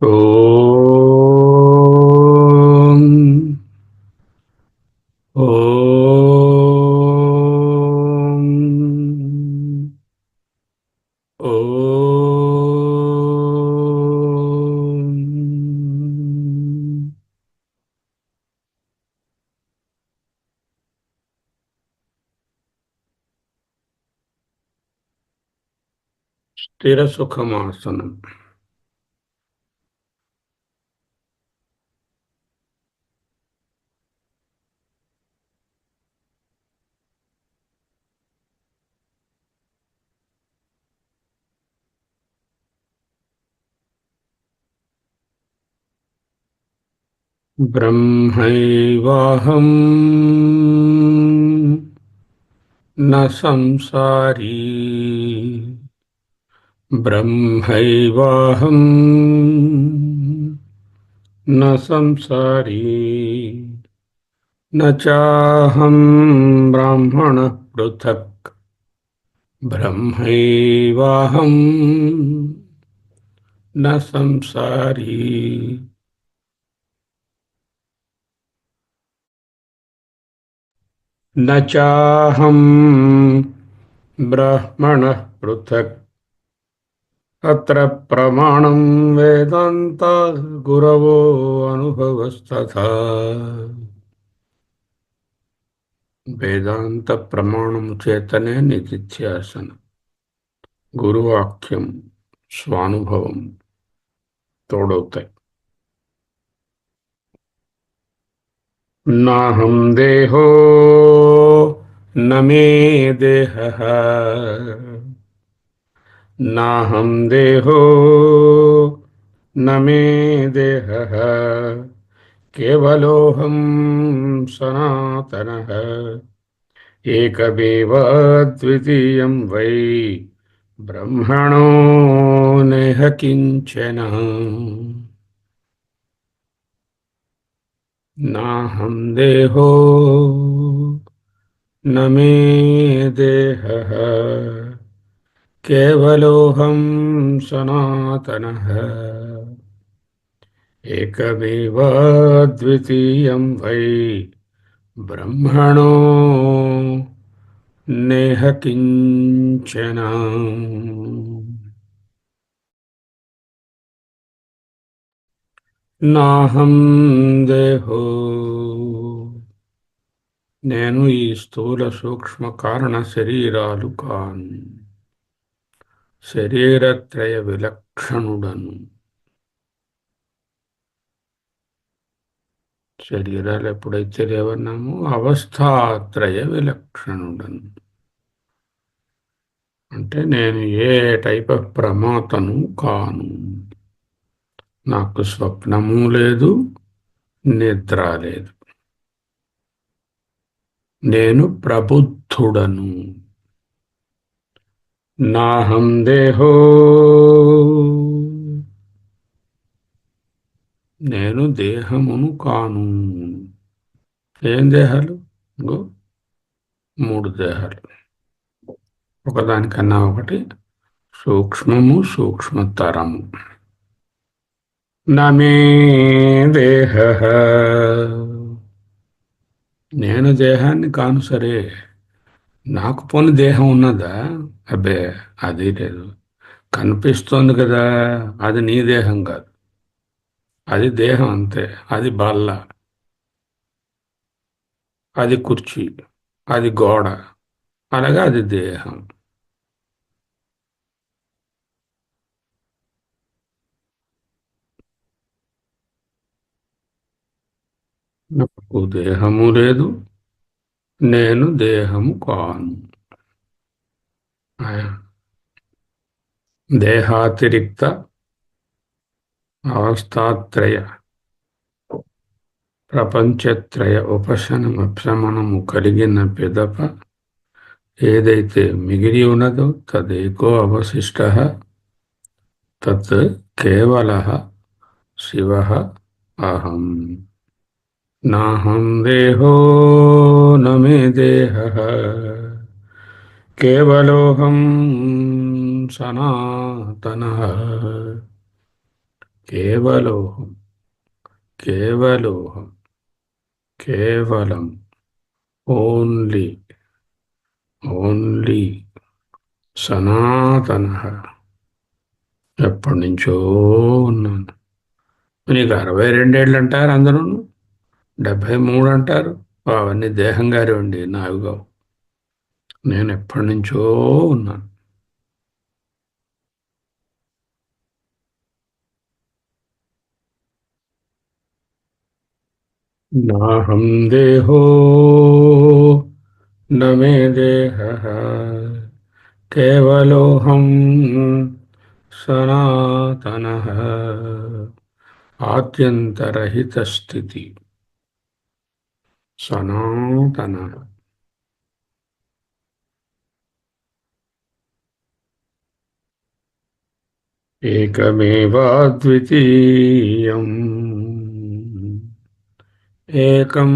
ఓం ఓం ఓం స్థిర సుఖమాసనం. బ్రహ్మైవాహం న సంసారీ బ్రహ్మైవాహం న సంసారీ న చాహం బ్రాహ్మణః పృథక్ బ్రహ్మైవాహం న సంసారీ. న చాహం బ్రాహ్మణః పృథక్ అత్ర ప్రమాణం వేదాంత గురవో అనుభవస్తథా. వేదాంత ప్రమాణము చేతనే నిధిధ్యాసన, గురువాక్యం, స్వానుభవం తోడవుతాయి. నాహం దేహో నమే దేహః నాహం దేహో నమే దేహః కేవలోహం సనాతనః ఏకమేవ ద్వితీయం వై బ్రహ్మణో నేహ కించన. నాహం దేహో నమే దేహః కేవలోహం సనాతనః ఏకమేవ ద్వితీయం వై బ్రహ్మణో నేహ కించన. నాహం దేహో, నేను ఈ స్థూల సూక్ష్మ కారణ శరీరాలు కాను. శరీరత్రయ విలక్షణుడను. శరీరాలు ఎప్పుడైతే లేవన్నామో అవస్థాత్రయ విలక్షణుడను. అంటే నేను ఏ టైప్ ఆఫ్ ప్రమాతను కాను. నాకు స్వప్నము లేదు, నిద్ర లేదు. నేను ప్రబుద్ధుడను. నాహం దేహో, నేను దేహమును కాను. ఏం దేహాలు? గో, 3 దేహాలు, ఒకదానికన్నా ఒకటి సూక్ష్మము, సూక్ష్మతరము. నమే దేహ, నేను దేహాన్ని కాను. సరే, నాకు పోని దేహం ఉన్నదా? అబ్బే, అది లేదు. కనిపిస్తోంది కదా, అది నీ దేహం కాదు. అది దేహం అంతే. అది బల్ల, అది కుర్చీ, అది గోడ, అలాగే అది దేహం. నాకు దేహము లేదు, నేను దేహము కాను. దేహాతిరిక్త అవస్థాత్రయ ప్రపంచత్రయ ఉపశమనము కలిగిన పిదప ఏదైతే మిగిలి ఉన్నదో తదేకో అవశిష్టః తత్ కేవలః శివః అహం. నాహం దేహో నమే దేహః కేవలోహం సనాతనః కేవలోహం, కేవలోహం, కేవలం, ఓన్లీ, ఓన్లీ, సనాతన, ఎప్పటి నుంచో ఉన్నాను. నీకు 62 ఏళ్ళు అంటారు అందరూ, 73 అంటారు. అవన్నీ దేహం గారి ఉండి నావిగా. నేను ఎప్పటి నుంచో ఉన్నాను. నాహం దేహో నమే దేహ, కేవలోహం సనాతన, ఆద్యంతరహిత స్థితి, సనాతన. ఏకమేవాద్వితీయం, ఏకం,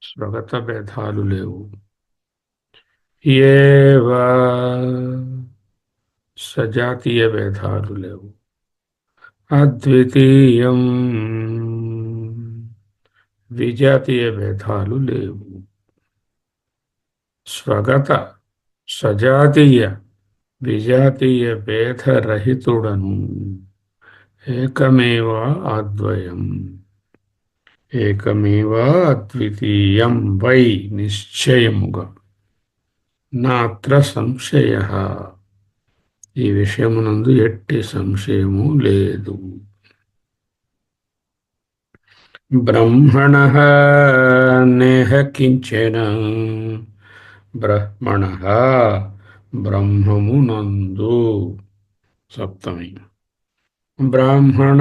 స్వగత భేదాలు లేవు. ఏవా, సజాతీయ భేదాలు లేవు. అద్వితీయం, విజాతీయ భేదాలు లేవు. స్వగత, సజాతీయ, విజాతీయ భేదరహితుడను. ఏకమేవా అద్వయం, ఏకమేవా అద్వితీయం వై, నిశ్చయముగా. నాత్ర సంశయ, ఈ విషయమునందు ఎట్టి సంశయము లేదు. బ్రహ్మణ నేహ కించన, బ్రహ్మణ, బ్రహ్మమునందు, సప్తమి. బ్రాహ్మణ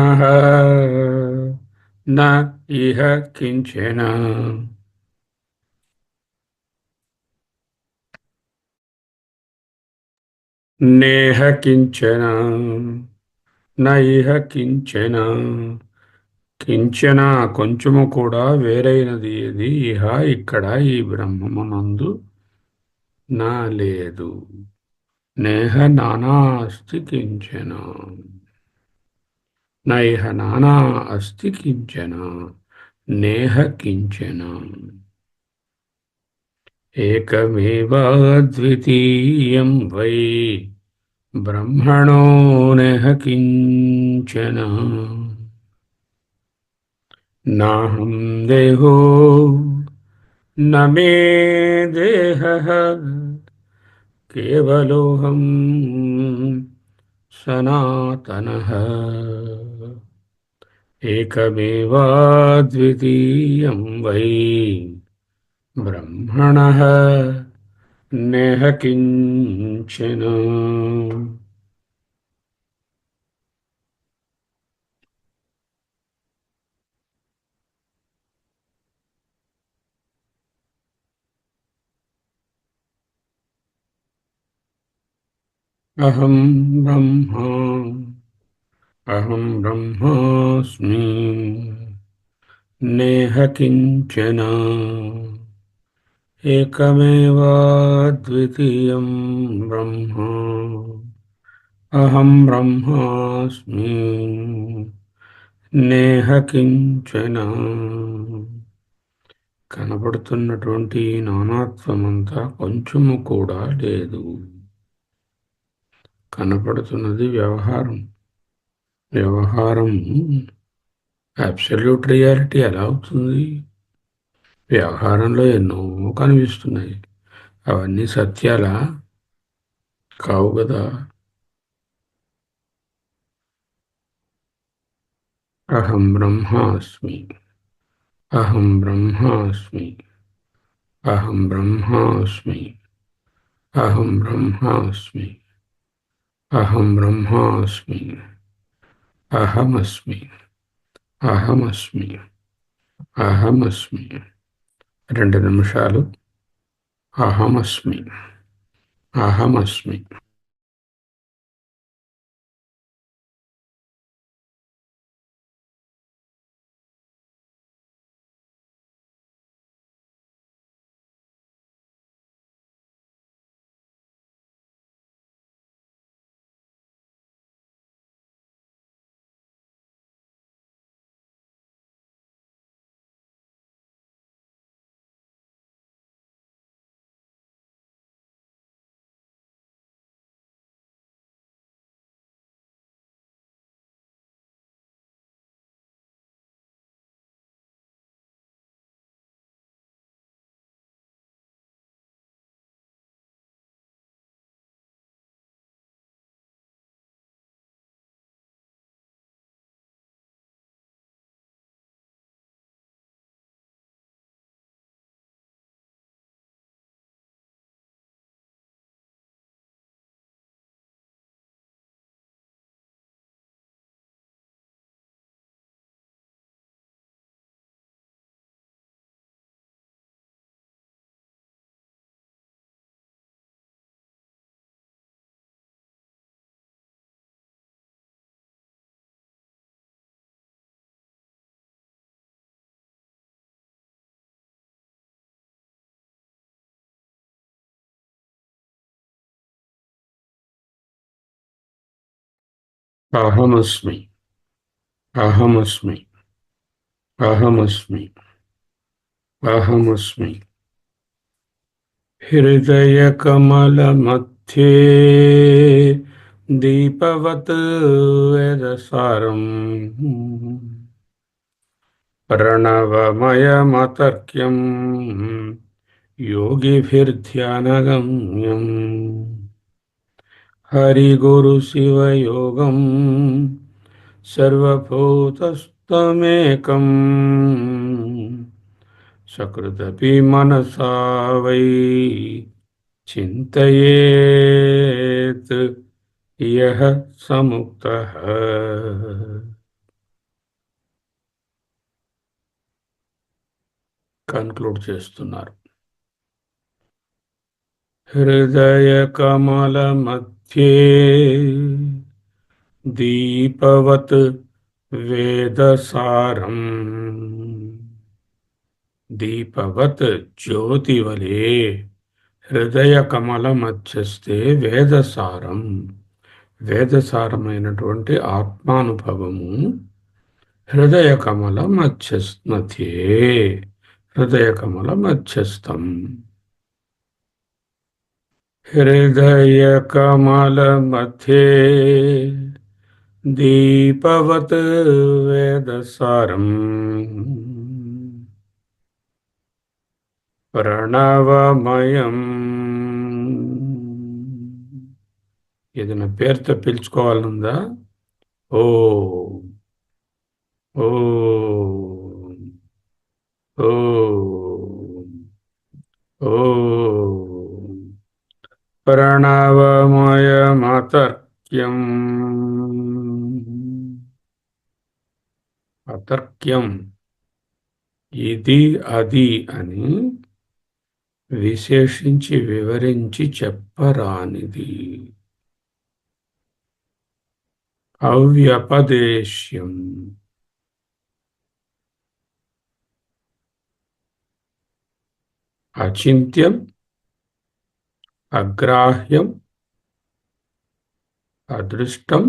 న ఇహ కించన, నేహ కించన, న ఇహ కించన, కించన కొంచెము కూడా వేరైనది ఏది ఇహ ఇక్కడ ఈ బ్రహ్మమునందు నా లేదు. నేహ నానా అస్తి కించన, నైహ నానా అస్తి కించన, నేహ కించన. ఏకమేవాద్వితీయం వై, బ్రహ్మణో నేహ కించన. నాహం దేహో నమే దేహ, కేవలోహం సనాతన, ఏకమేవాద్వితీయం వై, బ్రహ్మణ నేహ కించన. అహం బ్రహ్మా, అహం బ్రహ్మాస్మి, నేహ కించన, ఏకమేవాద్వితీయం బ్రహ్మ, అహం బ్రహ్మాస్మి, నేహ కించన. కనబడుతున్నటువంటి ఈ నానాత్వమంతా కొంచెము కూడా లేదు. కనపడుతున్నది వ్యవహారం. వ్యవహారం అబ్సల్యూట్ రియాలిటీ ఎలా అవుతుంది? వ్యవహారంలో ఎన్నో కనిపిస్తున్నాయి. అవన్నీ సత్యాలా? కావు కదా. అహం బ్రహ్మాస్మి, అహం బ్రహ్మాస్మి, అహం బ్రహ్మాస్మి, అహం బ్రహ్మాస్మి, అహం బ్రహ్మాస్మి, అహమస్మి, అహమస్మి, అహమస్మి. 2 నిమిషాలు. అహమస్మి, అహమస్మి. అహమస్మి. అహమస్మి. అహమస్మి. అహమస్మి. हृदयकमलमध्ये दीपवत् वेदसारम् प्रणवमयमतर्क्यम् योगिभिर्ध्यानगम्यम् हरिगुरुशिवयोगम् सर्वभूतस्तमेकम् सकृदपि मनसा वै చింతయేత్ యః సముక్తః. కన్క్లూడ్ చేస్తున్నారు. హృదయ కమల మధ్యే దీపవత్ వేదసారం. దీపవత్ జ్యోతివలే హృదయ కమల మధ్యస్థే వేదసారం. వేదసారమైనటువంటి ఆత్మానుభవము హృదయ కమల మధ్యే, హృదయ కమల మధ్యస్థం. హృదయ కమల మధ్యే దీపవత్ వేదసారం ప్రణవమయం. ఏదైనా పేరుతో పిలుచుకోవాలనుందా? ఓ ఓ ఓ ఓ ప్రణవమయమతర్క్యం. అతర్క్యం ఇది అది అని విశేషించి వివరించి చెప్పరానిది. అవ్యపదేశ్యం. అచింత్యం, అగ్రాహ్యం, అదృష్టం,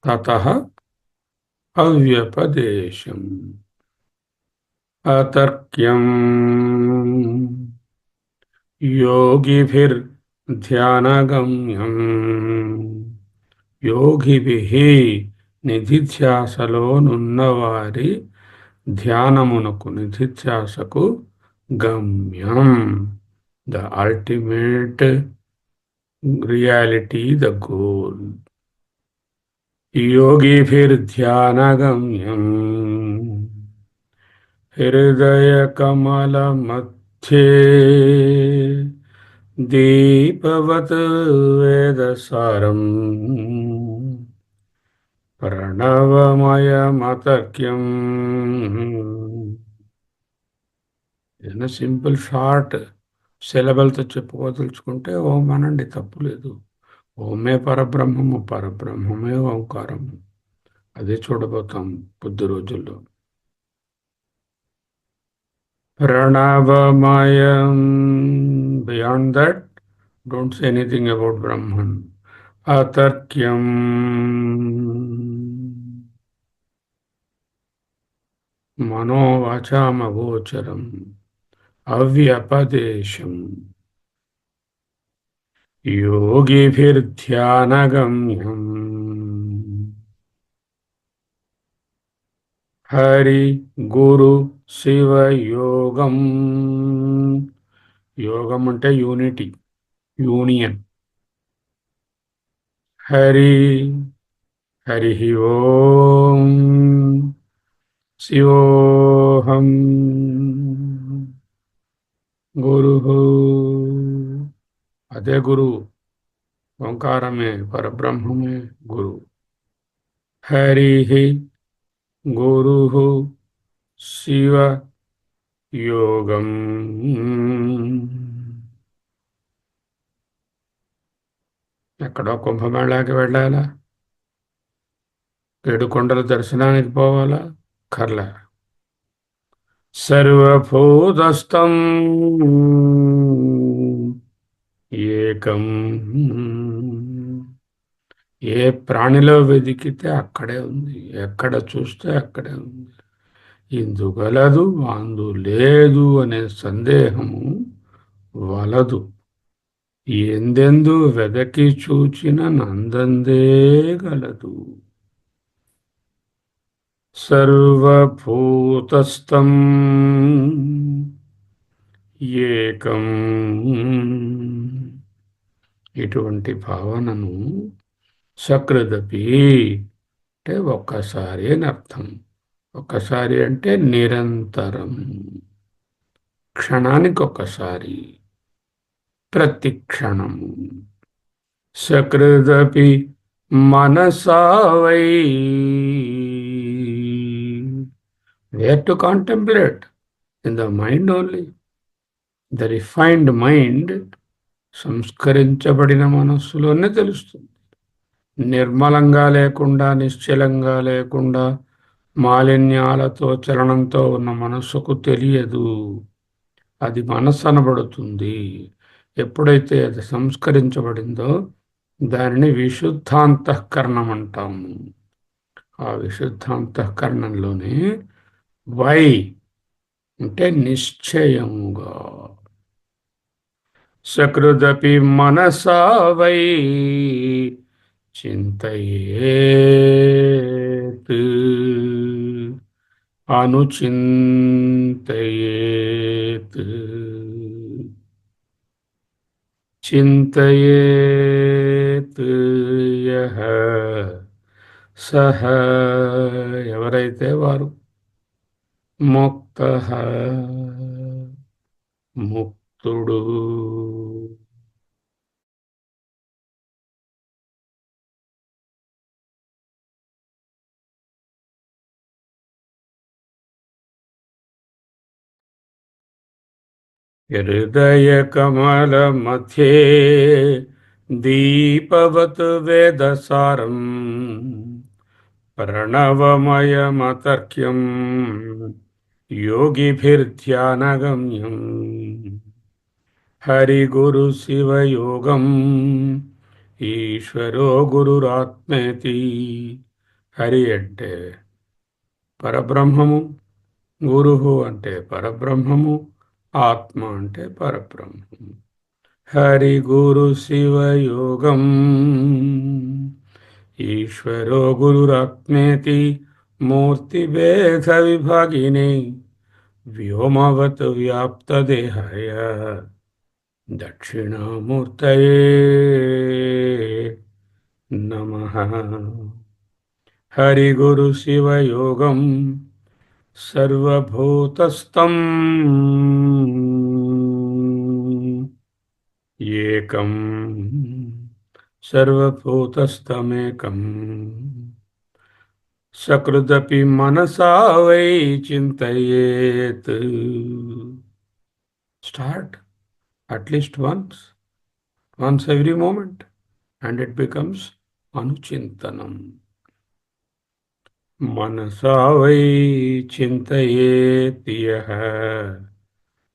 తతః అవ్యపదేశం. అతర్క్యం యోగిభిర్ధ్యానగమ్యం. యోగిభిః నిధిధ్యాసలోనున్నవారి ధ్యానమునకు, నిధిధ్యాసకు గమ్యం. The ultimate reality, the goal. యోగిభిర్ధ్యానగమ్యం హృదయ కమల మధ్యే దీపవత్ వేదసారం ప్రణవమయమతర్క్యం. ఏదైనా సింపుల్ షార్ట్ సిలబల్తో చెప్పుకోదలుచుకుంటే ఓం అనండి, తప్పులేదు. ఓమే పరబ్రహ్మము, పరబ్రహ్మమే ఓంకారము. అదే చూడబోతాం కొద్ది రోజుల్లో. ప్రణవమయం. Beyond that don't say anything about Brahman. అతర్క్యం మనోవాచామగోచరం. అవ్యపదేశం యోగిభిర్ధ్యానగమ్యం హరి గురు శివయోగం. యోగం అంటే యూనిటీ, యూనియన్. హరి హరి ఓం శివోహం గురు. అదే గురువు, ఓంకారమే, పరబ్రహ్మమే గురు. హరి గురు శివ యోగం. ఎక్కడో కుంభమేళాకి వెళ్ళాలా? 7 కొండల దర్శనానికి పోవాలా? కర్ల. సర్వభూతస్థం ఏకం ఏ ప్రాణిలో వెతికితే అక్కడే ఉంది, ఎక్కడ చూస్తే అక్కడే ఉంది. ఇందుగలదు అందు లేదు అనే సందేహము వలదు. ఎందెందు వెదకి చూచిన నందందే గలదు. సర్వభూతస్థం ఏకం. ఇటువంటి భావనను సకృదపి అంటే ఒక్కసారి అని అర్థం. ఒక్కసారి అంటే నిరంతరం, క్షణానికి ఒక్కసారి, ప్రతి క్షణము. సకృదపి మనసా వై, where to contemplate in the mind only. The refined mind, సంస్కరించబడిన మనస్సులోనే తెలుస్తుంది. నిర్మలంగా లేకుండా, నిశ్చలంగా లేకుండా, మాలిన్యాలతో చలనంతో ఉన్న మనస్సుకు తెలియదు. అది మనస్సు అనబడుతుంది. ఎప్పుడైతే అది సంస్కరించబడిందో దానిని విశుద్ధాంతఃకరణం అంటాము. ఆ విశుద్ధాంతఃకరణంలోనే వై అంటే నిశ్చయముగా. సకృదపి మనసా వై చింతయేత్ అనుచింతయేత్. చింతయేత్ యః సహ, ఎవరైతే వారు, ముక్తః ముక్తుడు. हृदयकमलमध्ये दीपवत् वेदसारं प्रणवमयमतर्क्यं योगिभिर्ध्यानगम्यं हरिगुरुशिवयोगं ఈశ్వరో గురురాత్మేతి. హరి అంటే పరబ్రహ్మము, గురువు అంటే పరబ్రహ్మము, ఆత్మ అంటే పరబ్రహ్మము. హరి గురు శివయోగం ఈశ్వరో గురురాత్మేతి మూర్తిభేద విభాగిని వ్యోమవత్ వ్యాప్తదేహాయ దక్షిణామూర్తయే నమః. హరి గురు శివయోగం సర్వభూతస్థం ఏకం, సర్వభూతస్థమేకం. సకృదపి మనసా వై చింతయేత్. Start at least once every moment, and it becomes anuchintanam. Manasa vai chintayeti yah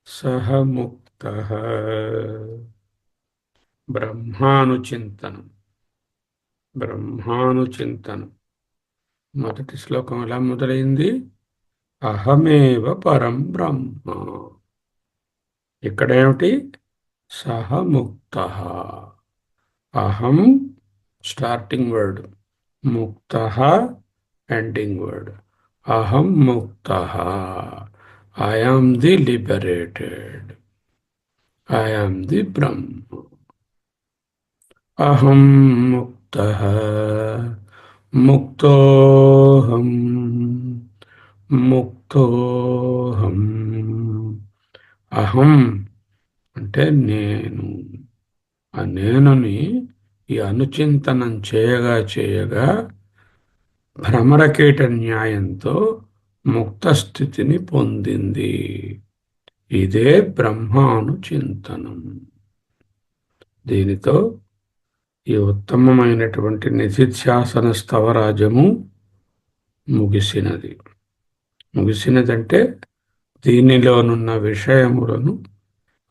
saha muktaha. బ్రహ్మానుచింతనం. బ్రహ్మానుచింతనం మొదటి శ్లోకం ఎలా మొదలైంది? అహమేవ పరం బ్రహ్మ. ఇక్కడేమిటి? సహ ముక్త. అహం స్టార్టింగ్ వర్డ్, ముక్త ఎండింగ్ వర్డ్. అహం ముక్త, I am the liberated, I am the Brahma. అహం ముక్త ముక్తోహం ముక్తోహం. అహం అంటే నేను. ఆ నేనుని ఈ అనుచింతనం చేయగా చేయగా భ్రమరకీట న్యాయంతో ముక్త స్థితిని పొందింది. ఇదే బ్రహ్మానుచింతనం. దీనితో ఈ ఉత్తమమైనటువంటి నిధిధ్యాసన స్తవరాజము ముగిసినది. ముగిసినదంటే దీనిలోనున్న విషయములను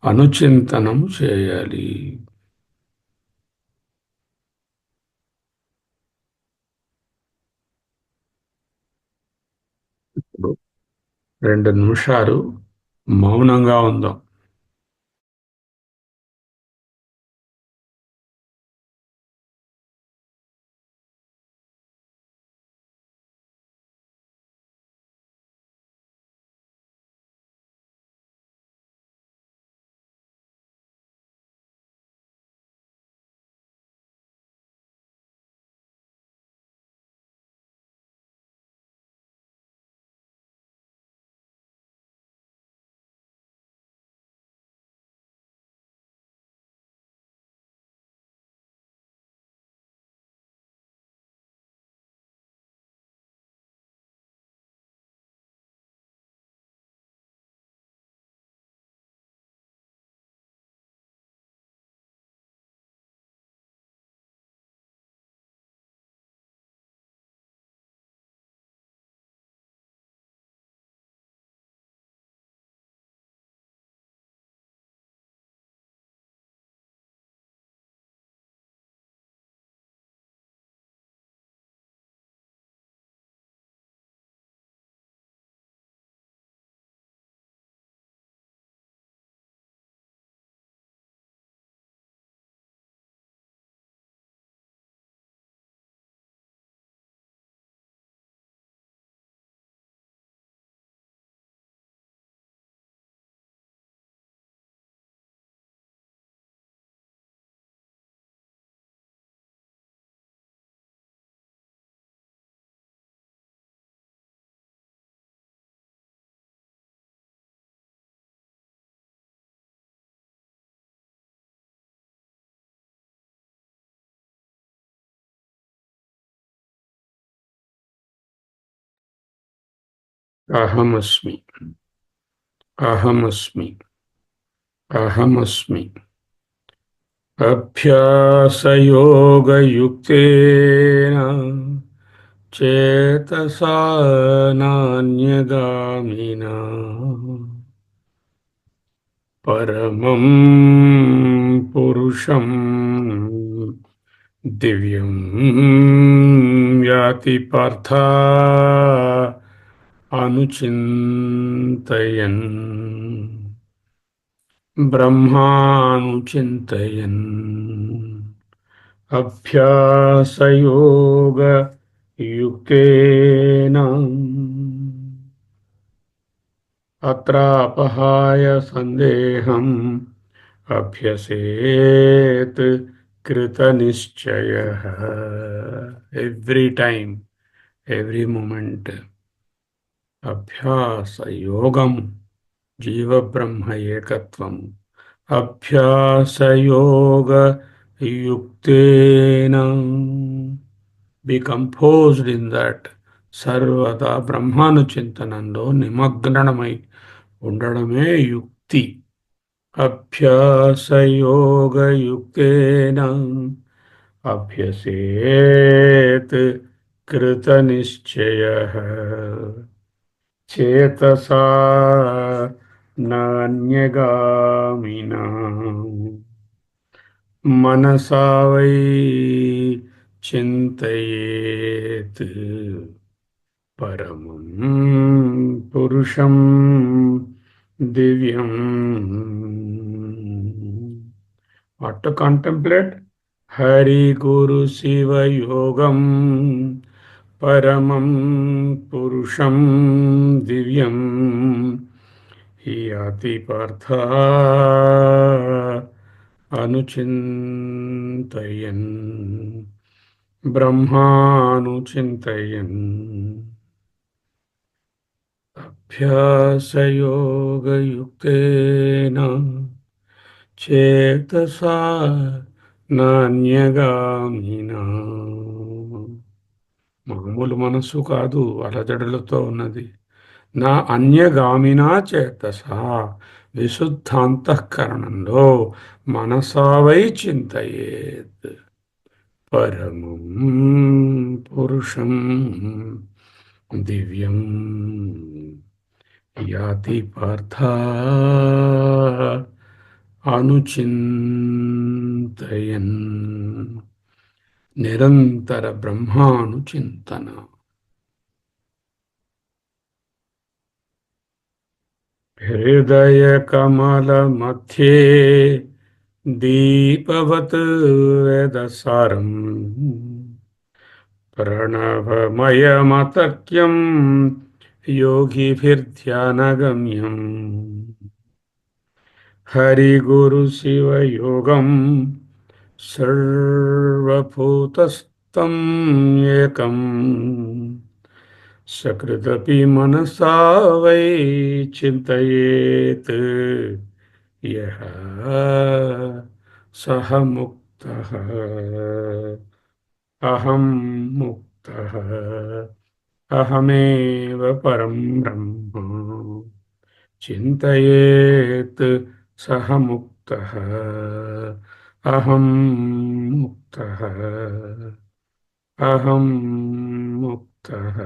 అనుచింతనము చేయాలి. 2 నిమిషాలు మౌనంగా ఉందాం. అహమస్మి, అహమస్మి, అహమస్మి. అభ్యాసయోగయుక్తేన చేతసా నాన్యగామినా పరమం పురుషం దివ్యం యాతి పార్థ అనుచింతయన్ బ్రహ్మానుచింతయన్ అభ్యాసయోగయుక్తేన అత్రాపహాయ సందేహం అభ్యసేత్ కృతనిశ్చయః. ఎవ్రీ టైం, ఎవ్రీ మూమెంట్ అభ్యాస యోగం, జీవబ్రహ్మ ఏకత్వం. అభ్యాసయోగ యుక్తేన, బి కంపోజ్డ్ ఇన్ దట్, సర్వదా బ్రహ్మాను చింతనంలో నిమగ్నమై ఉండడమే యుక్తి. అభ్యాసయోగయుక్తేన అభ్యసేత్ కృతనిశ్చయః చేతసా నాన్యగామినా మనసా వై చింతయేత్ పరమం పురుషం దివ్యం. What to contemplate? Hari Guru Siva Yogam Paramam Purusham Divyam Yati Partha Anuchintayan Brahmanuchintayan Abhyasayogayuktena చేతసా నాన్యగామినా. మామూలు మనస్సు కాదు, అలజడులతో ఉన్నది. నా అన్యగామినా చేతసా, విశుద్ధాంతఃకరణంలో మనసావై చింతయేత్ పరమం పురుషం దివ్యం యాతి పార్థ అనుచింతయన్. నిరంతర బ్రహ్మానుచింతన. हृदयकमलमध्ये दीपवत् वेदसारम् प्रणवमयमतर्क्यं योगिभिर्ध्यानगम्यम् हरिगुरुशिवयोगम् सर्वभूतस्थम् एकम् सकृदपि मनसा वै चिन्तयेत् यः सः मुक्तः अहं मुक्तः अहमेव परं ब्रह्म चिन्तयेत् सः मुक्तः अहं मुक्तः అహం ముక్తః.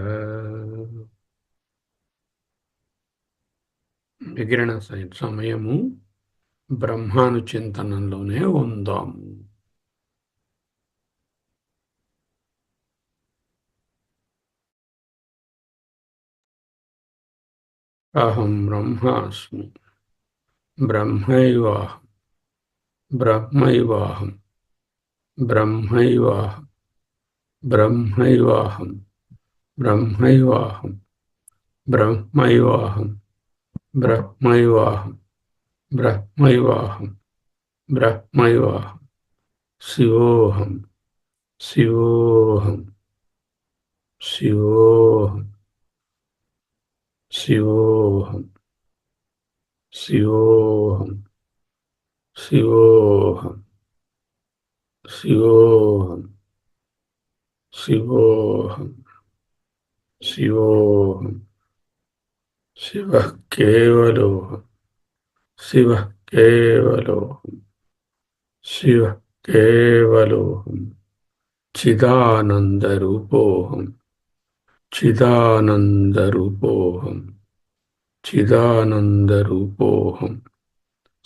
మిగిలిన సమయము బ్రహ్మాను చింతనంలోనే ఉందాము. అహం బ్రహ్మాస్మి బ్రహ్మైవాహం బ్రహ్మైవాహం బ్రహ్మైవాహం బ్రహ్మైవాహం బ్రహ్మైవాహం బ్రహ్మైవాహం బ్రహ్మైవాహం బ్రహ్మైవాహం బ్రహ్మైవాహం శివోహం శివోహం శివోహం శివోహం శివోహం శివోహం శివోహం శివోహం శివోహం శివః కేవలోహం శివః కేవలోహం శివః కేవలోహం చిదానందరూపోహం చిదానందరూపోహం చిదానందరూపోహం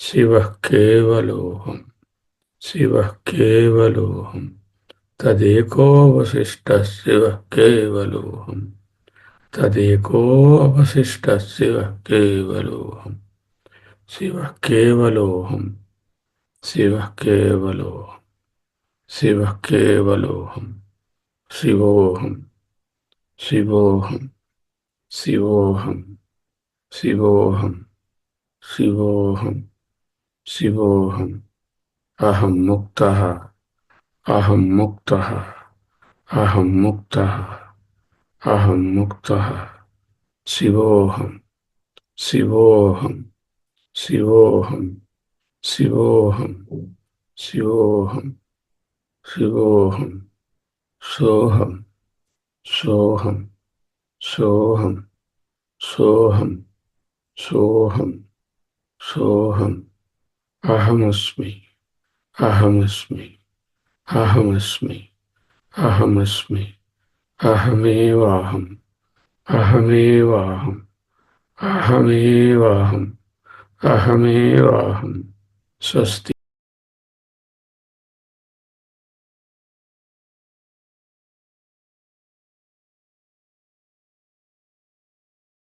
శివః కేవలోహం శివః కేవలోహం తదేకోవశిష్టः శివః కేవలోహం తదేకోవశిష్టः శివః కేవలోహం శివః కేవలోహం శివః కేవలోహం శివః కేవలోహం శివోహం శివోహం శివోహం శివోహం శివోహం శివోహం అహం ముక్తః అహం ముక్తః అహం ముక్తః అహం ముక్తః శివోహం శివోహం శివోహం శివోహం శివోహం శివోహం సోహం సోహం సోహం సోహం సోహం సోహం అహమస్మి అహమస్మి అహమస్మి అహమస్మి అహమేవాహం అహమేవాహం అహమేవాహం అహమేవాహం స్వస్తి.